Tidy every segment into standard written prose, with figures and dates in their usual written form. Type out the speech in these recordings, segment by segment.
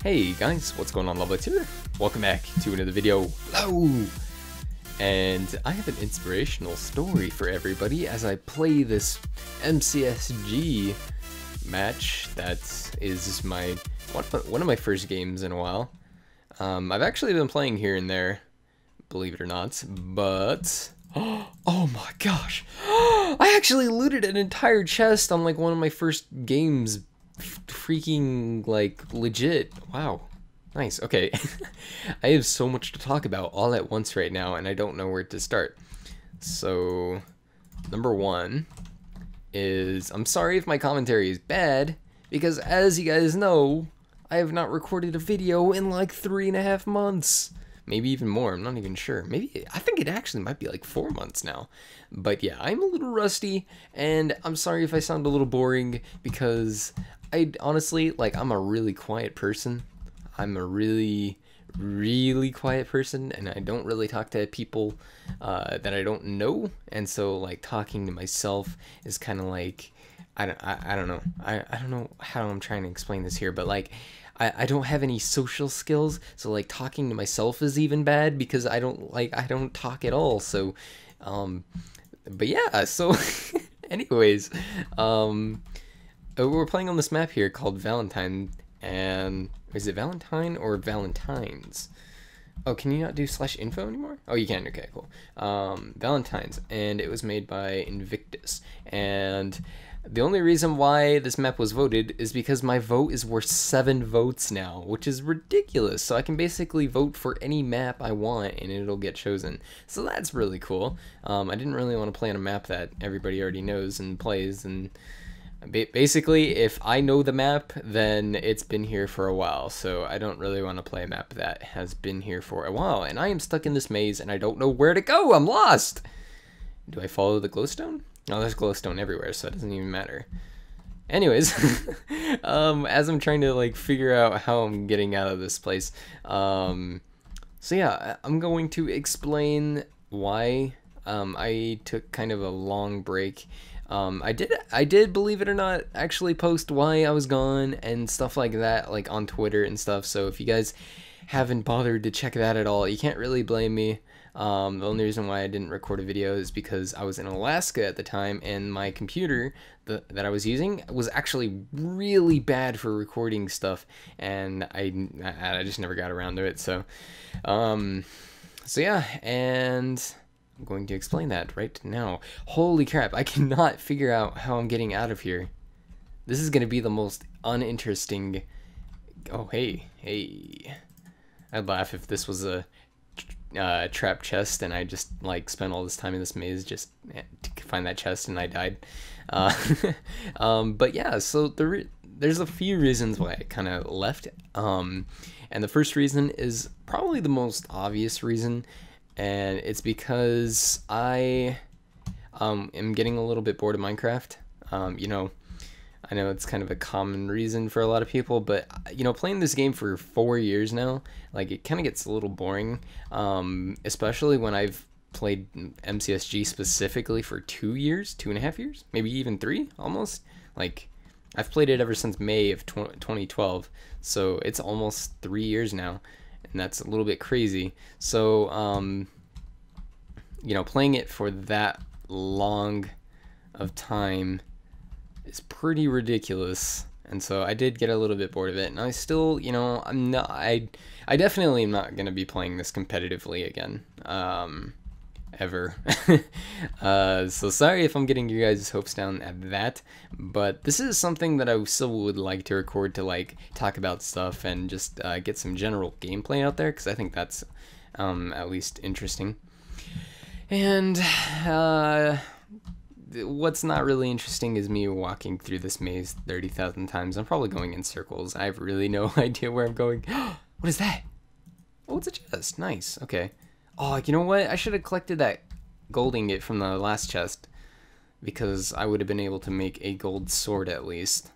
Hey guys, what's going on, Lovelights here? Welcome back to another video. Hello! And I have an inspirational story for everybody as I play this MCSG match that is one of my first games in a while. I've actually been playing here and there, believe it or not, but oh my gosh, I actually looted an entire chest on like one of my first games. Freaking like legit. Wow, nice. Okay. I have so much to talk about all at once right now and I don't know where to start. So number one is, I'm sorry if my commentary is bad, because as you guys know, I have not recorded a video in like 3.5 months, maybe even more. I'm not even sure. Maybe, I think it actually might be like 4 months now. But yeah, I'm a little rusty and I'm sorry if I sound a little boring, because I honestly, like, I'm a really quiet person. I'm a really quiet person, and I don't really talk to people that I don't know. And so, like, talking to myself is kind of like, I don't know. I don't know how I'm trying to explain this here, but like, I don't have any social skills. So like, talking to myself is even bad because I don't talk at all. So, but yeah. So, anyways, we're playing on this map here called Valentine, and is it Valentine or Valentines? Oh, can you not do /info anymore? Oh, you can. Okay, cool. Valentines, and it was made by Invictus. And the only reason why this map was voted is because my vote is worth 7 votes now, which is ridiculous. So I can basically vote for any map I want and it'll get chosen. So that's really cool. I didn't really want to play on a map that everybody already knows and plays, and basically, if I know the map, then it's been here for a while, so I don't really want to play a map that has been here for a while. And I am stuck in this maze, and I don't know where to go. I'm lost. Do I follow the glowstone? Oh, there's glowstone everywhere, so it doesn't even matter. Anyways, as I'm trying to like figure out how I'm getting out of this place, so yeah, I'm going to explain why I took kind of a long break. I did, believe it or not, actually post why I was gone and stuff like that, like on Twitter and stuff. So if you guys haven't bothered to check that at all, you can't really blame me. The only reason why I didn't record a video is because I was in Alaska at the time, and my computer that I was using was actually really bad for recording stuff, and I just never got around to it. So, so yeah, and I'm going to explain that right now. Holy crap, I cannot figure out how I'm getting out of here. This is going to be the most uninteresting... Oh, hey. I'd laugh if this was a trap chest and I just like spent all this time in this maze just to find that chest and I died. But yeah, so there's a few reasons why I kind of left. And the first reason is probably the most obvious reason, and it's because I am getting a little bit bored of Minecraft. You know, I know it's kind of a common reason for a lot of people, but you know, playing this game for 4 years now, like, it kind of gets a little boring, especially when I've played MCSG specifically for 2 years, 2.5 years, maybe even 3 almost. Like, I've played it ever since May of 2012, so it's almost 3 years now. And that's a little bit crazy. So, you know, playing it for that long of time is pretty ridiculous. And so I did get a little bit bored of it. And I still, you know, I definitely am not going to be playing this competitively again. Ever. So sorry if I'm getting your guys' hopes down at that, but this is something that I still would like to record to like talk about stuff and just get some general gameplay out there, because I think that's at least interesting. And what's not really interesting is me walking through this maze 30,000 times. I'm probably going in circles. I have really no idea where I'm going. What is that? Oh, it's a chest. Nice. Okay. Oh, you know what? I should have collected that gold ingot from the last chest, because I would have been able to make a gold sword at least.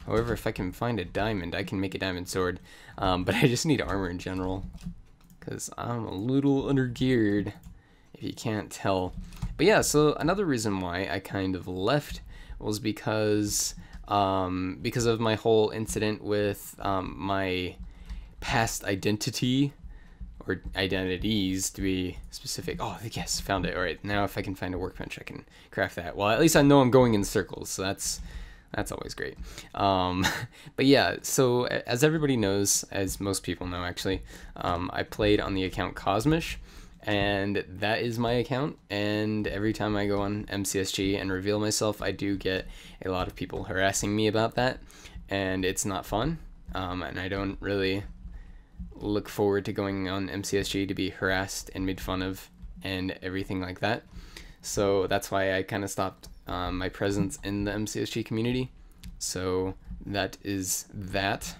However, if I can find a diamond, I can make a diamond sword. But I just need armor in general, because I'm a little undergeared, if you can't tell. But yeah, so another reason why I kind of left was because of my whole incident with my past identity, or identities to be specific. Oh, yes, found it. All right, now if I can find a workbench, I can craft that. Well, at least I know I'm going in circles, so that's always great. But yeah, so as everybody knows, as most people know actually, I played on the account Cosmish, and that is my account, and every time I go on MCSG and reveal myself, I do get a lot of people harassing me about that, and it's not fun, and I don't really look forward to going on MCSG to be harassed and made fun of and everything like that. So that's why I kind of stopped my presence in the MCSG community. So that is that.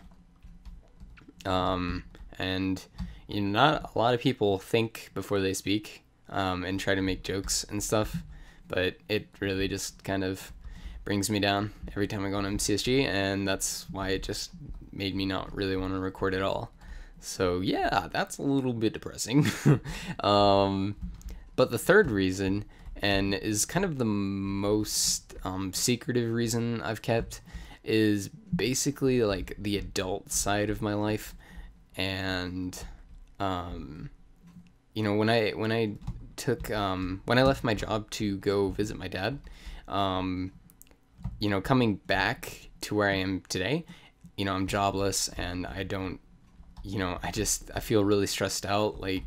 And you know, not a lot of people think before they speak, and try to make jokes and stuff, but it really just kind of brings me down every time I go on MCSG, and that's why it just made me not really want to record at all. So yeah, that's a little bit depressing. But the third reason, and is kind of the most secretive reason I've kept, is basically like the adult side of my life. And you know, when I left my job to go visit my dad, you know, coming back to where I am today, you know, I'm jobless, and I don't, you know, I feel really stressed out. Like,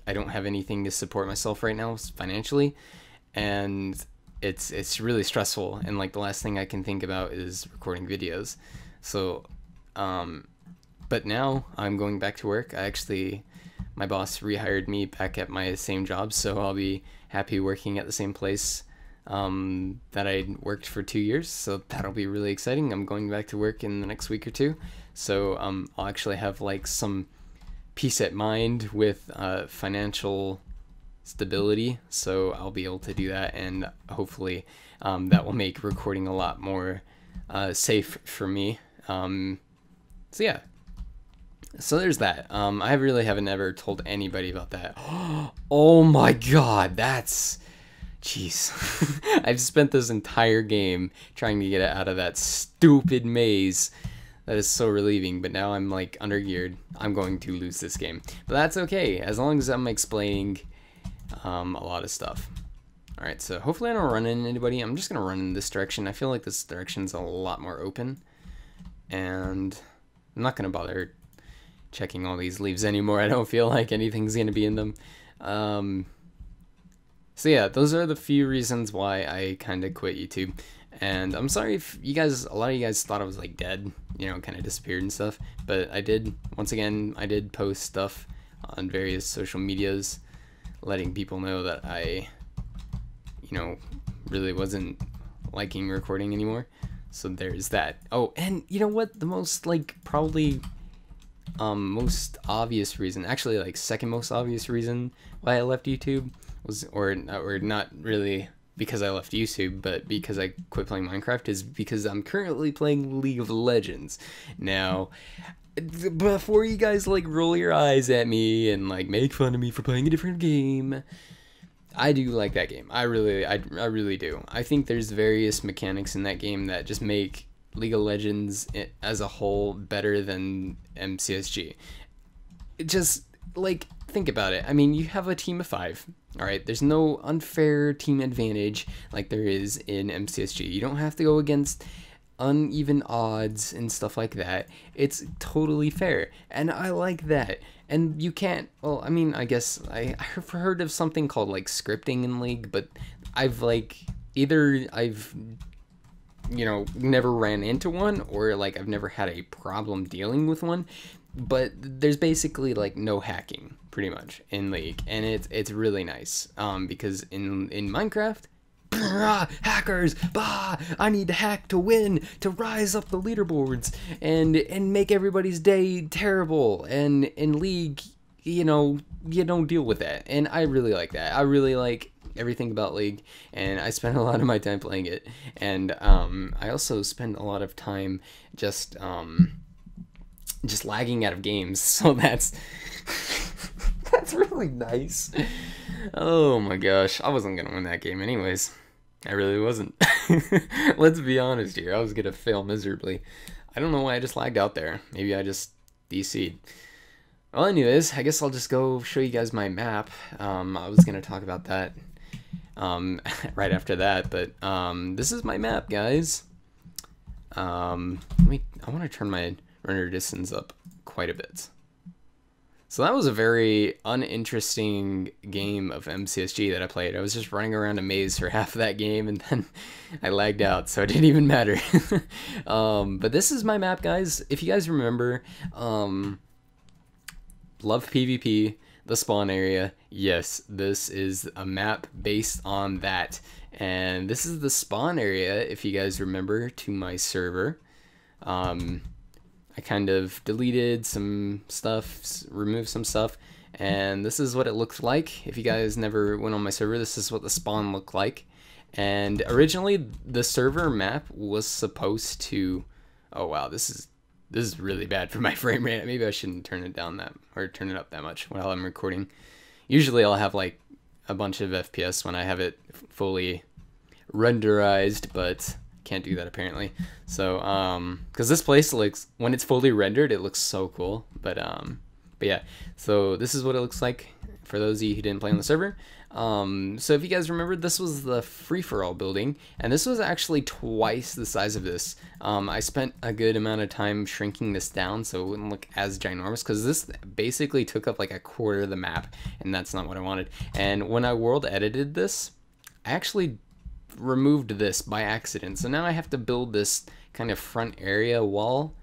I don't have anything to support myself right now financially, and it's really stressful, and like the last thing I can think about is recording videos. So but now I'm going back to work. My boss rehired me back at my same job, so I'll be happy working at the same place that I worked for 2 years, so that'll be really exciting. I'm going back to work in the next week or two, so I'll actually have like some peace at mind with financial stability, so I'll be able to do that, and hopefully that will make recording a lot more safe for me. So yeah, so there's that. I really haven't ever told anybody about that. Oh my god, that's... Jeez. I've spent this entire game trying to get it out of that stupid maze. That is so relieving, but now I'm like undergeared. I'm going to lose this game. But that's okay, as long as I'm explaining a lot of stuff. Alright, so hopefully I don't run into anybody. I'm just going to run in this direction. I feel like this direction's a lot more open. And I'm not going to bother checking all these leaves anymore. I don't feel like anything's going to be in them. So yeah, those are the few reasons why I kind of quit YouTube. And I'm sorry if a lot of you guys thought I was like dead, you know, kind of disappeared and stuff. But I did post stuff on various social medias, letting people know that I, you know, really wasn't liking recording anymore. So there's that. Oh, and you know what? The most like probably most obvious reason, actually like second most obvious reason why I left YouTube was, or not really because I left YouTube, but because I quit playing Minecraft, is because I'm currently playing League of Legends. Now, before you guys like roll your eyes at me and like make fun of me for playing a different game, I do like that game. I really do. I think there's various mechanics in that game that just make League of Legends as a whole better than MCSG. It just, like, think about it. I mean, you have a team of 5. Alright, there's no unfair team advantage like there is in MCSG. You don't have to go against uneven odds and stuff like that. It's totally fair, and I like that. And you can't, well, I mean, I guess I've heard of something called like scripting in League, but I've like, either I've, you know, never ran into one, or like I've never had a problem dealing with one. But there's basically like no hacking pretty much in League, and it's really nice, because in Minecraft, hackers, I need to hack to win, to rise up the leaderboards and make everybody's day terrible. And in League, you know, you don't deal with that, and I really like that. I really like everything about League, and I spend a lot of my time playing it. And I also spend a lot of time just lagging out of games, so that's that's really nice. Oh my gosh, I wasn't gonna win that game anyways. I really wasn't. Let's be honest here, I was gonna fail miserably. I don't know why I just lagged out there. Maybe I just DC'd. Well, anyways, I guess I'll just go show you guys my map. I was gonna talk about that right after that, but this is my map, guys. I want to turn my render distance up quite a bit. So that was a very uninteresting game of MCSG that I played. I was just running around a maze for half of that game, and then I lagged out, so it didn't even matter. But this is my map, guys. If you guys remember, Love PvP, the spawn area. Yes, this is a map based on that. And this is the spawn area, if you guys remember, to my server. I kind of deleted some stuff, removed some stuff, and this is what it looks like. If you guys never went on my server, this is what the spawn looked like. And originally, the server map was supposed to... Oh wow, this is really bad for my frame rate. Maybe I shouldn't turn it down that, or turn it up that much while I'm recording. Usually I'll have like a bunch of FPS when I have it fully renderized, but can't do that apparently. So because this place looks, when it's fully rendered, it looks so cool. But yeah, so this is what it looks like for those of you who didn't play on the server. So if you guys remember, this was the free-for-all building, and this was actually twice the size of this. I spent a good amount of time shrinking this down so it wouldn't look as ginormous, because this basically took up like a quarter of the map, and that's not what I wanted. And when I world edited this, I actually removed this by accident, so now I have to build this kind of front area wall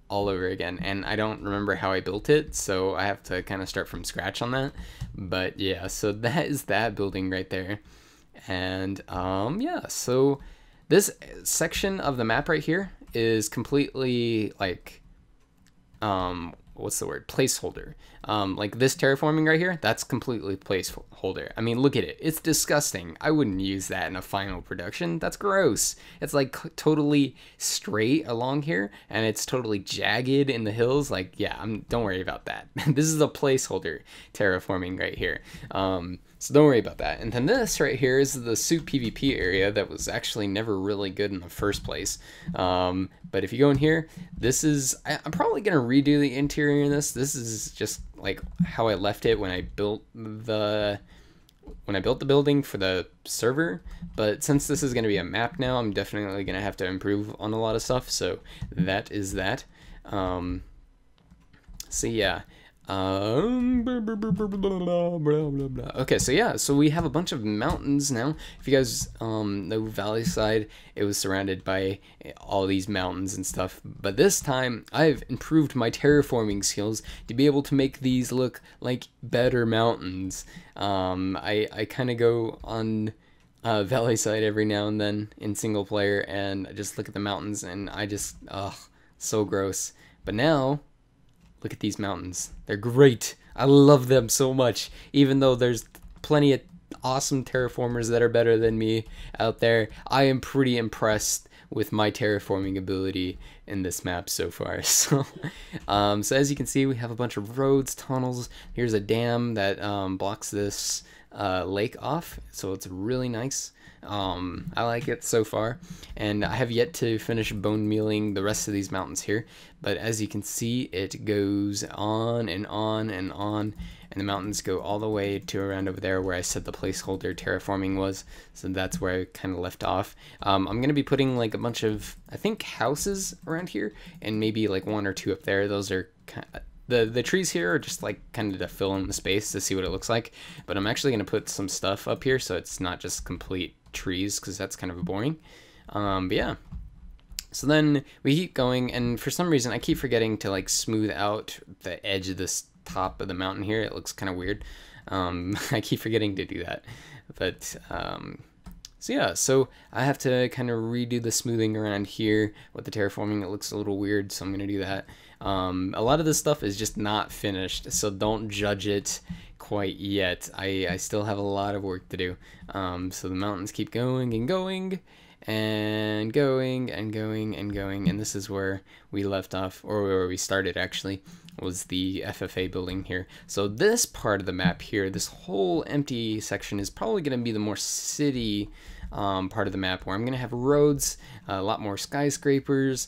all over again, and I don't remember how I built it, so I have to kind of start from scratch on that. But yeah, so that is that building right there. And yeah, so this section of the map right here is completely like what's the word, placeholder. Like this terraforming right here, that's completely placeholder. I mean, look at it, it's disgusting. I wouldn't use that in a final production. That's gross. It's like totally straight along here, and it's totally jagged in the hills. Like, yeah, don't worry about that. This is a placeholder terraforming right here. So don't worry about that. And then this right here is the soup PvP area that was actually never really good in the first place. But if you go in here, this is, I'm probably going to redo the interior in this. This is just like how I left it when I built the building for the server. But since this is going to be a map now, I'm definitely going to have to improve on a lot of stuff. So that is that. So yeah. Okay, so yeah, so we have a bunch of mountains now. If you guys know Valley Side, it was surrounded by all these mountains and stuff, but this time I've improved my terraforming skills to be able to make these look like better mountains. I kind of go on Valley Side every now and then in single player, and I just look at the mountains and I just, so gross. But now look at these mountains. They're great. I love them so much. Even though there's plenty of awesome terraformers that are better than me out there, I am pretty impressed with my terraforming ability in this map so far. So, so as you can see, we have a bunch of roads, tunnels. Here's a dam that blocks this lake off, so it's really nice. I like it so far, and I have yet to finish bone mealing the rest of these mountains here, but as you can see, it goes on and on and on, and the mountains go all the way to around over there where I said the placeholder terraforming was, so that's where I kind of left off. I'm going to be putting like a bunch of, I think, houses around here, and maybe like one or two up there. Those are kind of, the trees here are just like kind of to fill in the space to see what it looks like, but I'm actually going to put some stuff up here so it's not just complete trees, because that's kind of boring. But yeah, so then we keep going, and for some reason I keep forgetting to like smooth out the edge of this top of the mountain here. It looks kind of weird. I keep forgetting to do that, but so yeah, so I have to kind of redo the smoothing around here with the terraforming. It looks a little weird, so I'm gonna do that. A lot of this stuff is just not finished, so don't judge it quite yet. I still have a lot of work to do. So the mountains keep going and going and going and going and going, and this is where we left off, or where we started actually, was the FFA building here. So this part of the map here, this whole empty section, is probably going to be the more city part of the map where I'm gonna have roads, a lot more skyscrapers,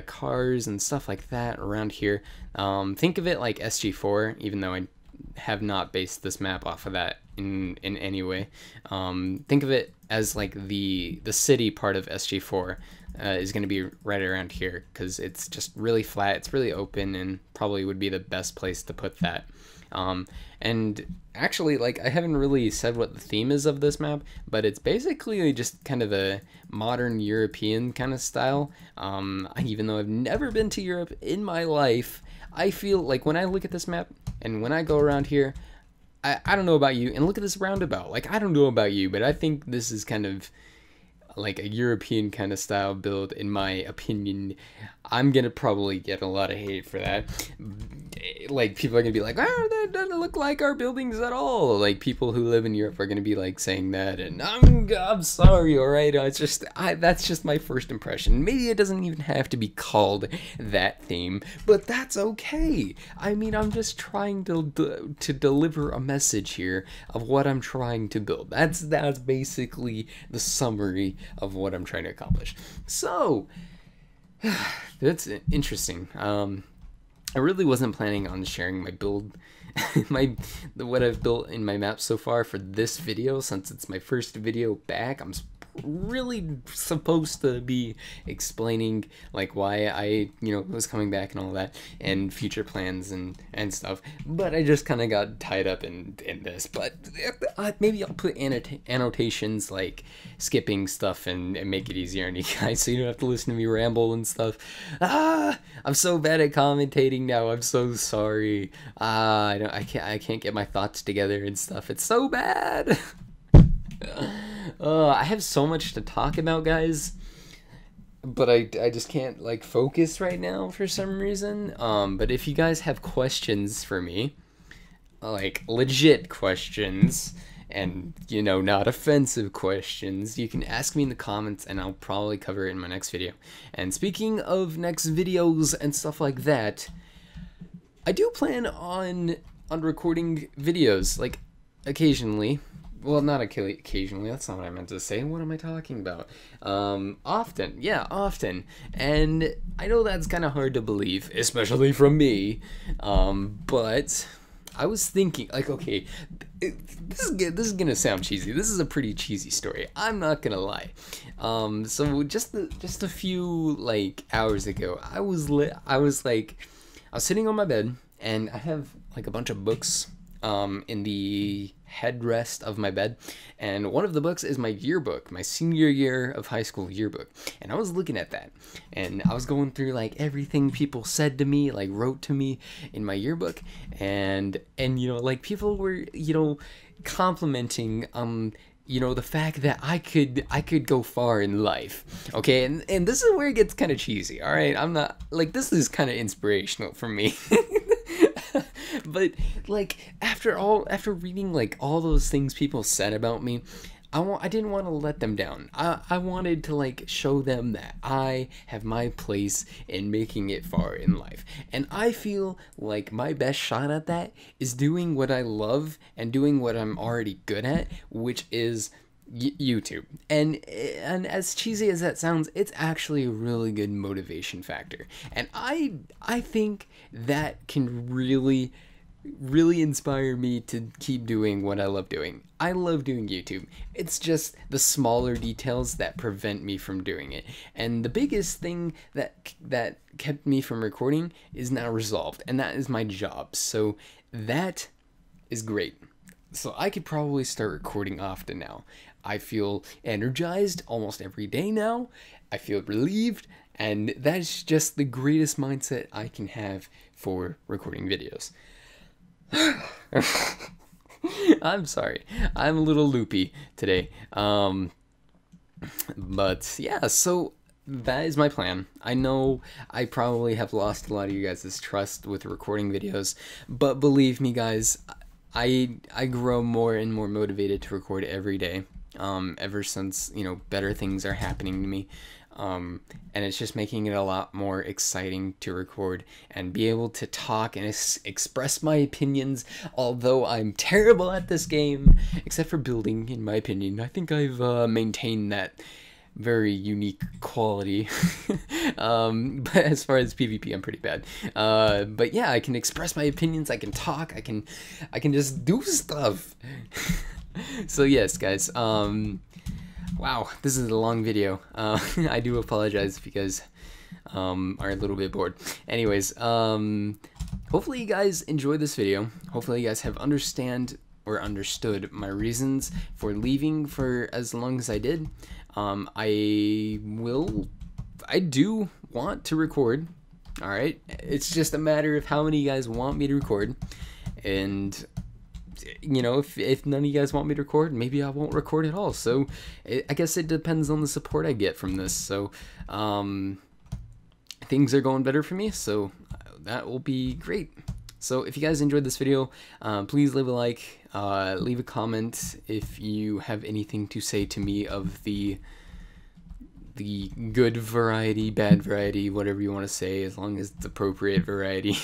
cars and stuff like that around here. Think of it like SG4, even though I have not based this map off of that in any way. Think of it as like the city part of SG4 is going to be right around here, because it's just really flat, it's really open, and probably would be the best place to put that. And actually, like, I haven't really said what the theme is of this map, but it's basically just kind of a modern European kind of style. Even though I've never been to Europe in my life, I feel like when I look at this map and when I go around here, I don't know about you, and look at this roundabout. Like, I don't know about you, but I think this is kind of like a European kind of style build, in my opinion. I'm gonna probably get a lot of hate for that. Like, people are gonna be like, oh, that doesn't look like our buildings at all. Like, people who live in Europe are gonna be like saying that, and I'm sorry, all right. It's just that's just my first impression. Maybe it doesn't even have to be called that theme, but that's okay. I mean, I'm just trying to deliver a message here of what I'm trying to build. That's basically the summary of what I'm trying to accomplish. So that's interesting. I really wasn't planning on sharing my build, what I've built in my map so far for this video, since it's my first video back. I'm really supposed to be explaining like why I was coming back and all that, and future plans and stuff, but I just kind of got tied up in this. But maybe I'll put annotations, like skipping stuff, and make it easier on you guys, so you don't have to listen to me ramble and stuff. I'm so bad at commentating now. I'm so sorry. I can't get my thoughts together and stuff. It's so bad. I have so much to talk about, guys, but I just can't like focus right now for some reason. But if you guys have questions for me, like legit questions, and not offensive questions, you can ask me in the comments, and I'll probably cover it in my next video. And speaking of next videos and stuff like that, I do plan on recording videos, like, occasionally. Well, not occasionally, that's not what I meant to say. What am I talking about? Often. Yeah, often. And I know that's kind of hard to believe, especially from me. But I was thinking, like, okay, this is gonna sound cheesy. This is a pretty cheesy story, I'm not gonna lie. So just a few, like, hours ago, I was sitting on my bed, and I have, like, a bunch of books in the headrest of my bed, and one of the books is my yearbook, my senior year of high school yearbook. And I was looking at that, and I was going through, like, everything people said to me, like, wrote to me in my yearbook, and like, people were complimenting the fact that I could go far in life, okay? And this is where it gets kind of cheesy, all right? I'm not, like, this is kind of inspirational for me. But, like, after reading, like, all those things people said about me, I didn't want to let them down. I wanted to, like, show them that I have my place in making it far in life. And I feel like my best shot at that is doing what I love and doing what I'm already good at, which is YouTube. And as cheesy as that sounds, it's actually a really good motivation factor. And I think that can really inspire me to keep doing what I love doing. I love doing YouTube. It's just the smaller details that prevent me from doing it. And the biggest thing that kept me from recording is now resolved, and that is my job. So that is great. So I could probably start recording often now. I feel energized almost every day now. I feel relieved, and that's just the greatest mindset I can have for recording videos. I'm sorry, I'm a little loopy today. But yeah, so that is my plan. I know I probably have lost a lot of you guys' trust with recording videos, but believe me, guys, I grow more and more motivated to record every day. ever since, you know, better things are happening to me. And it's just making it a lot more exciting to record and be able to talk and express my opinions, although I'm terrible at this game, except for building, in my opinion. I think I've maintained that very unique quality. But as far as PvP, I'm pretty bad. But yeah, I can express my opinions, I can talk, I can just do stuff. So yes, guys, wow, this is a long video. I do apologize if you guys are a little bit bored. Anyways, hopefully you guys enjoyed this video. Hopefully you guys have understood my reasons for leaving for as long as I did. I do want to record. All right, it's just a matter of how many you guys want me to record, and you know, if none of you guys want me to record, maybe I won't record at all. So I guess it depends on the support I get from this. So things are going better for me, so that will be great. So if you guys enjoyed this video, please leave a like, leave a comment if you have anything to say to me of the good variety, bad variety, whatever you want to say, as long as it's appropriate variety.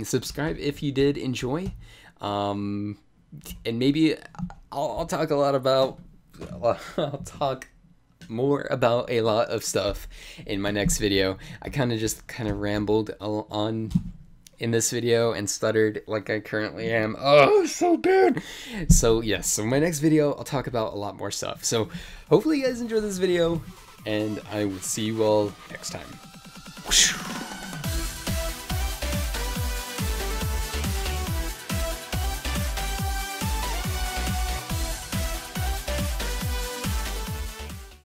Subscribe if you did enjoy. And maybe I'll talk more about a lot of stuff in my next video. I kind of rambled on in this video and stuttered like I currently am. Oh, so bad. So yes, so my next video I'll talk about a lot more stuff. So hopefully you guys enjoyed this video, and I will see you all next time.